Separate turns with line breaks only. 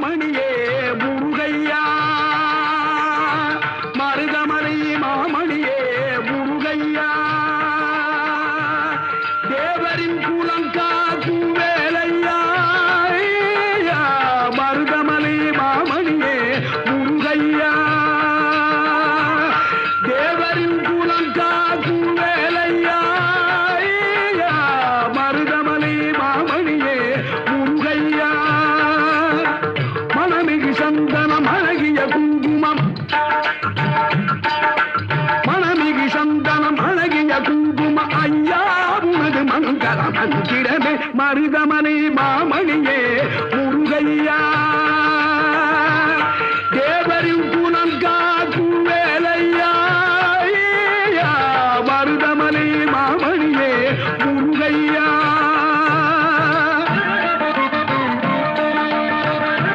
மாமணியே முருகையா மருதமலை மாமணியே முருகையா தேவரின் குலங்காக்கும் வேலையா மருதமலை மாமணியே முருகையா தேவரின் குலங்காக்கும் வேலையா மருதமலை மாமணியே முருகையா மனமிகு சந்தனம் அழகிய குங்குமம் மனமிகு சந்தனம் அழகிய குங்குமம் ஐயா உனது மங்கள மந்திரமே மருதமலை